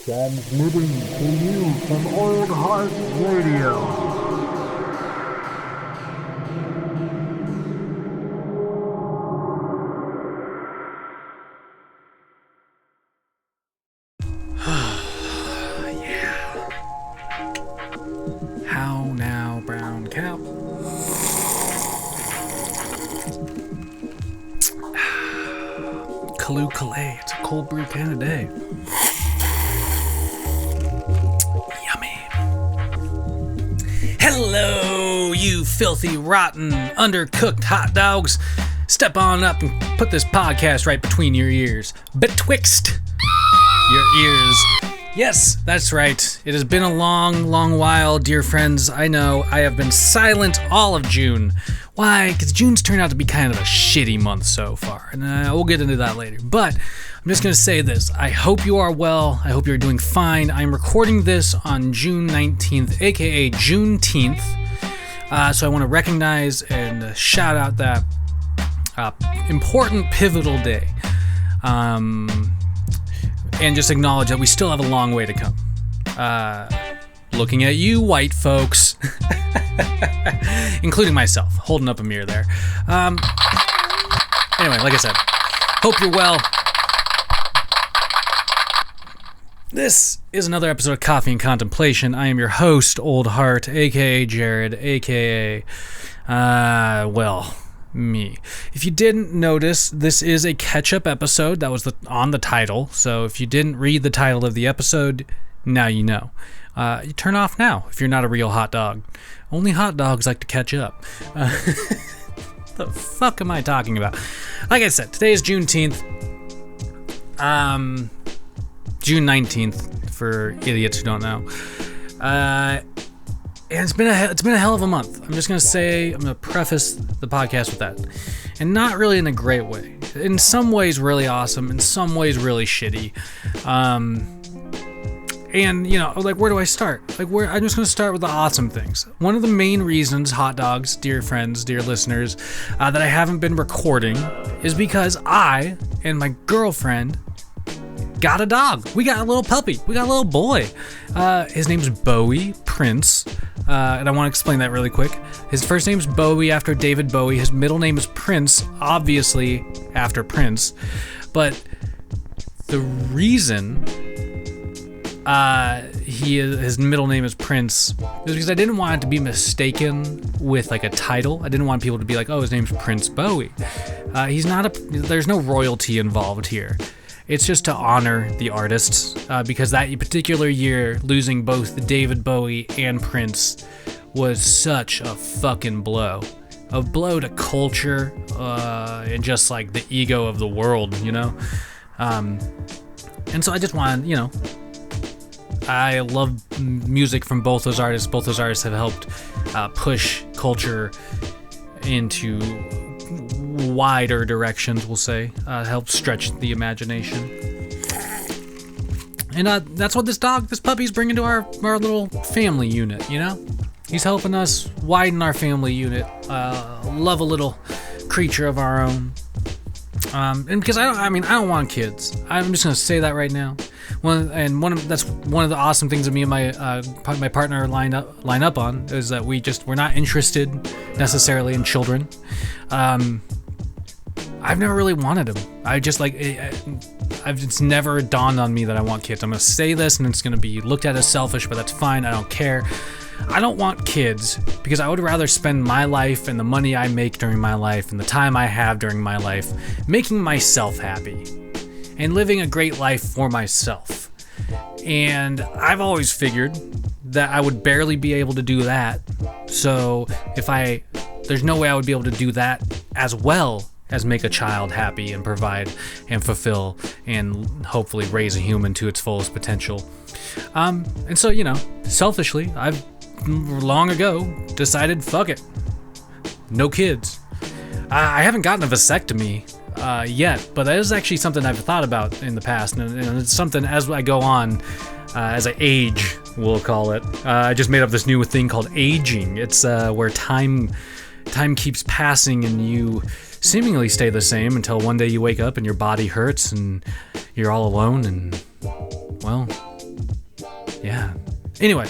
Transmitting to you from Old Heart Radio. How now, brown cow? Kalu Kalay, it's a cold brew kind of day. Yummy. Hello, you filthy, rotten, undercooked hot dogs. Step on up and put this podcast right between your ears. Betwixt your ears. Yes, that's right. It has been a long while, dear friends. I know I have been silent all of June. Why? Because June's turned out to be kind of a shitty month so far, and we'll get into that later. But I'm just going to say this. I hope you are well. I hope you're doing fine. I'm recording this on June 19th, aka Juneteenth. So I want to recognize and shout out that important, pivotal day. And just acknowledge that we still have a long way to come. Looking at you, white folks. Including myself, holding up a mirror there. Anyway, like I said, hope you're well. This is another episode of Coffee and Contemplation. I am your host, Old Heart, aka Jared, aka, me. If you didn't notice, this is a Ketchup episode. That was on the title. So if you didn't read the title of the episode, now you know. You turn off now if you're not a real hot dog. Only hot dogs like to catch up. The fuck am I talking about? Like I said, today is Juneteenth. June 19th for idiots who don't know. And it's been a hell of a month. I'm just gonna preface the podcast with that, and not really in a great way. In some ways, really awesome. In some ways, really shitty. And where do I start? I'm just gonna start with the awesome things. One of the main reasons, hot dogs, dear friends, dear listeners, that I haven't been recording is because I and my girlfriend got a dog. We got a little puppy. We got a little boy. His name's Bowie Prince. And I want to explain that really quick. His first name's Bowie after David Bowie. His middle name is Prince, obviously after Prince. But the reason his middle name is Prince is because I didn't want it to be mistaken with like a title. I didn't want people to be like, oh, his name's Prince Bowie. There's no royalty involved here. It's just to honor the artists, because that particular year, losing both David Bowie and Prince was such a fucking blow. A blow to culture, and just like the ego of the world, you know? And so I just wanted, I love music from both those artists. Both those artists have helped push culture into wider directions, we'll say, help stretch the imagination. And that's what this puppy's bringing to our little family unit, He's helping us widen our family unit, love a little creature of our own. And because I don't want kids. I'm just gonna say that right now. That's one of the awesome things that me and my partner line up on is that we're not interested necessarily in children. I've never really wanted them. It's never dawned on me that I want kids. I'm gonna say this and it's gonna be looked at as selfish, but that's fine. I don't care. I don't want kids because I would rather spend my life and the money I make during my life and the time I have during my life making myself happy and living a great life for myself. And I've always figured that I would barely be able to do that. So there's no way I would be able to do that as well as make a child happy and provide and fulfill and hopefully raise a human to its fullest potential. And so, selfishly, I've long ago decided, fuck it, no kids. I haven't gotten a vasectomy yet, but that is actually something I've thought about in the past, and it's something as I go on, as I age, we'll call it. I just made up this new thing called aging. It's where time keeps passing and you seemingly stay the same until one day you wake up and your body hurts and you're all alone and, well, Anyway,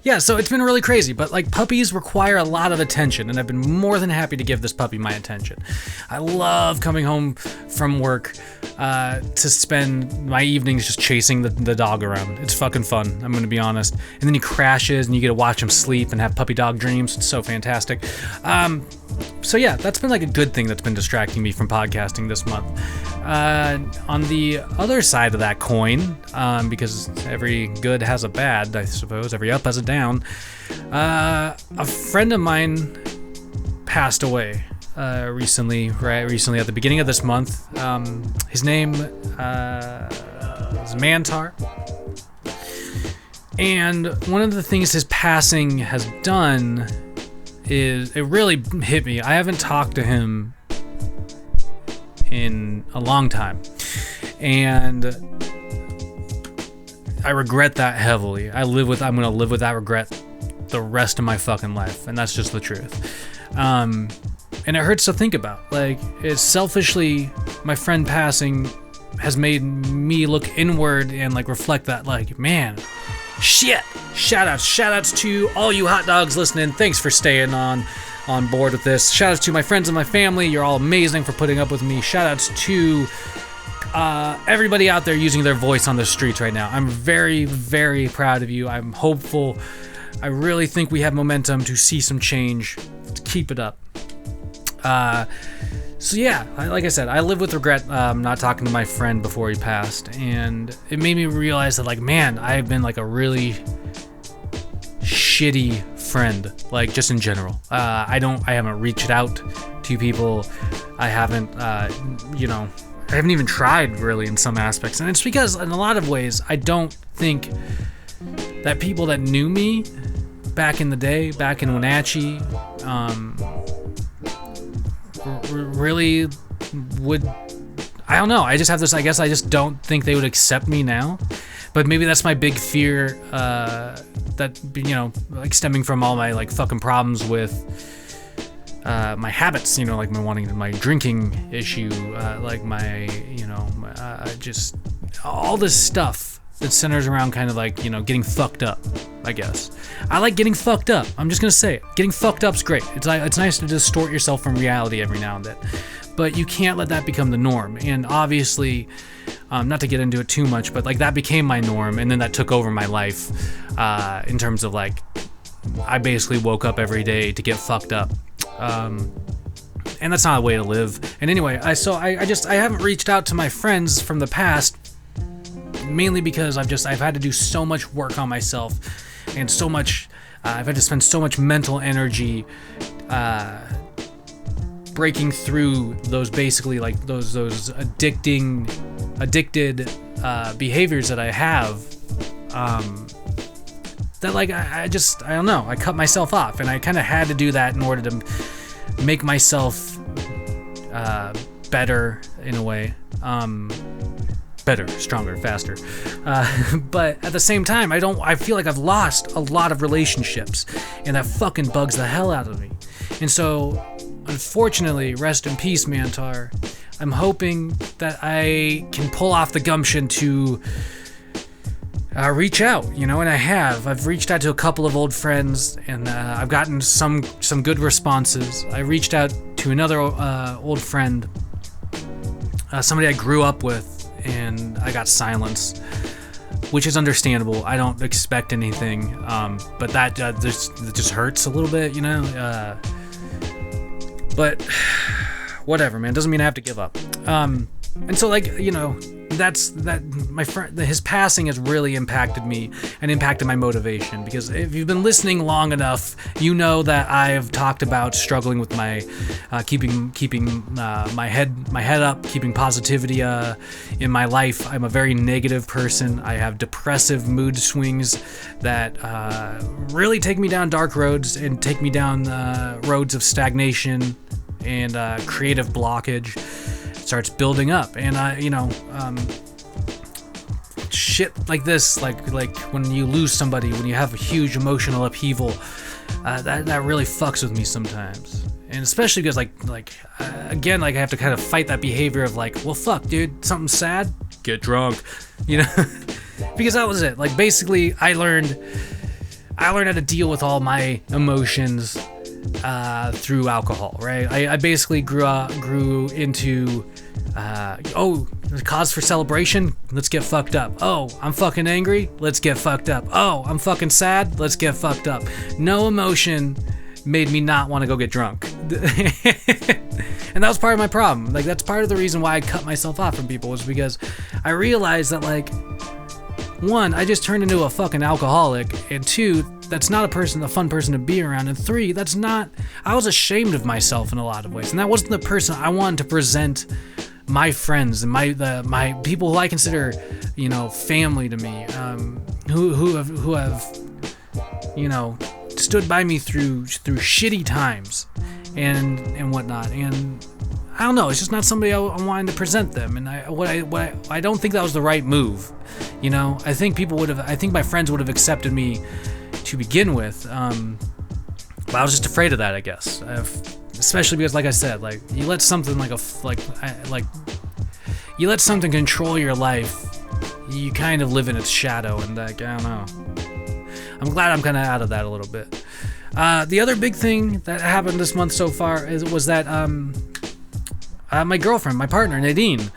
yeah, so it's been really crazy, but like puppies require a lot of attention, and I've been more than happy to give this puppy my attention. I love coming home from work to spend my evenings just chasing the dog around. It's fucking fun, I'm gonna be honest. And then he crashes and you get to watch him sleep and have puppy dog dreams. It's so fantastic. So yeah, that's been like a good thing that's been distracting me from podcasting this month. On the other side of that coin, because every good has a bad, I suppose, every up has a down, a friend of mine passed away recently at the beginning of this month. His name is Mantar. And one of the things his passing has done is it really hit me. I haven't talked to him in a long time, and I regret that heavily. I'm gonna live with that regret the rest of my fucking life, and that's just the truth. And it hurts to think about. Like, it's selfishly, my friend passing has made me look inward and like reflect that, like, man, shit. Shoutouts to all you hot dogs listening. Thanks for staying on board with this. Shoutouts to my friends and my family. You're all amazing for putting up with me. Shoutouts to everybody out there using their voice on the streets right now. I'm very, very proud of you. I'm hopeful. I really think we have momentum to see some change. Keep it up. So yeah, like I said, I live with regret not talking to my friend before he passed, and it made me realize that, like, man, I've been like a really shitty friend, like, just in general. I haven't reached out to people. I haven't even tried really in some aspects, and it's because in a lot of ways I don't think that people that knew me back in the day, back in Wenatchee, really would. I don't know. I just have this. I guess I just don't think they would accept me now. But maybe that's my big fear. That, you know, like, stemming from all my like fucking problems with my habits. You know, like my drinking issue. Like my, you know, just all this stuff that centers around kind of like, you know, getting fucked up, I guess. I like getting fucked up. I'm just gonna say it. Getting fucked up's great. It's nice to distort yourself from reality every now and then, but you can't let that become the norm. And obviously, not to get into it too much, but like that became my norm, and then that took over my life in terms of like, I basically woke up every day to get fucked up. And that's not a way to live. And anyway, I haven't reached out to my friends from the past, mainly because I've had to do so much work on myself, and so much I've had to spend so much mental energy breaking through those, basically like those addicted behaviors that I have, that like I don't know, I cut myself off, and I kind of had to do that in order to make myself better in a way. Better, stronger, faster. But at the same time, I feel like I've lost a lot of relationships, and that fucking bugs the hell out of me. And so, unfortunately, rest in peace, Mantar. I'm hoping that I can pull off the gumption to reach out, you know, and I've reached out to a couple of old friends, and I've gotten some good responses. I reached out to another old friend, somebody I grew up with, and I got silence, which is understandable. I don't expect anything, but that just hurts a little bit, you know. But whatever, man. Doesn't mean I have to give up. And so, like, you know, my friend, his passing has really impacted me and impacted my motivation, because if you've been listening long enough, you know that I've talked about struggling with my keeping my head up, keeping positivity in my life. I'm a very negative person. I have depressive mood swings that really take me down dark roads and take me down roads of stagnation and creative blockage. Starts building up, and shit like this, like when you lose somebody, when you have a huge emotional upheaval, that really fucks with me sometimes. And especially because again, I have to kind of fight that behavior of like, well, fuck, dude, something sad, get drunk, you know. because that was it. Like, basically, I learned how to deal with all my emotions through alcohol, right? I basically grew into the cause for celebration, let's get fucked up. Oh, I'm fucking angry, let's get fucked up. Oh, I'm fucking sad, let's get fucked up. No emotion made me not want to go get drunk. And that was part of my problem. Like, that's part of the reason why I cut myself off from people, was because I realized that, like, one, I just turned into a fucking alcoholic, and two, that's not a fun person to be around, and three, I was ashamed of myself in a lot of ways, and that wasn't the person I wanted to present my friends and my people who I consider, family to me, who have stood by me through shitty times and whatnot, and I don't know, it's just not somebody I wanted to present them, and I don't think that was the right move. I think my friends would have accepted me to begin with, but I was just afraid of that, I guess. Especially because, like I said, like, you let something you let something control your life, you kind of live in its shadow, and like, I don't know. I'm glad I'm kind of out of that a little bit. The other big thing that happened this month so far was that my girlfriend, my partner, Nadine,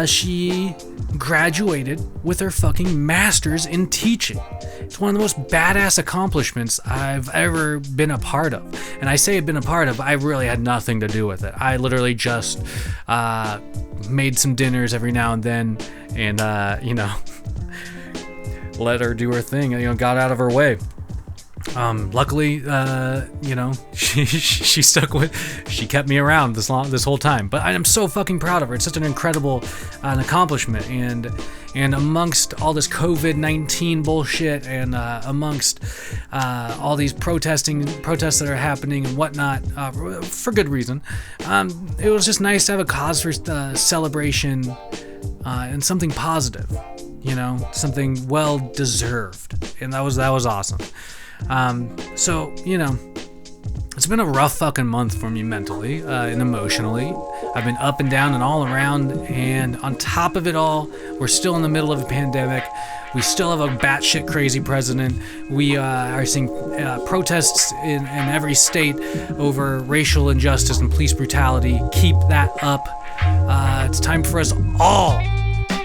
she graduated with her fucking master's in teaching. It's one of the most badass accomplishments I've ever been a part of. And I say I've been a part of, I really had nothing to do with it. I literally just made some dinners every now and then, and, let her do her thing, got out of her way. Luckily, she kept me around this whole time, but I'm so fucking proud of her. It's such an incredible accomplishment, and amongst all this COVID-19 bullshit, and amongst all these protests that are happening and whatnot, for good reason, it was just nice to have a cause for celebration, and something positive, something well deserved, and that was awesome. So, it's been a rough fucking month for me mentally, and emotionally. I've been up and down and all around, and on top of it all, we're still in the middle of a pandemic. We still have a batshit crazy president. We are seeing protests in every state over racial injustice and police brutality. Keep that up. It's time for us all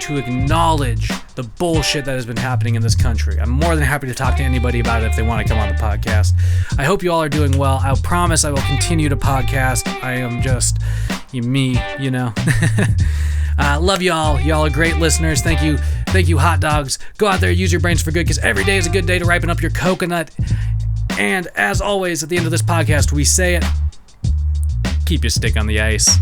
to acknowledge the bullshit that has been happening in this country. I'm more than happy to talk to anybody about it if they want to come on the podcast. I hope you all are doing well. I promise I will continue to podcast. I am just me, love y'all. Y'all are great listeners. Thank you, hot dogs. Go out there, use your brains for good, because every day is a good day to ripen up your coconut. And as always, at the end of this podcast, we say it: keep your stick on the ice.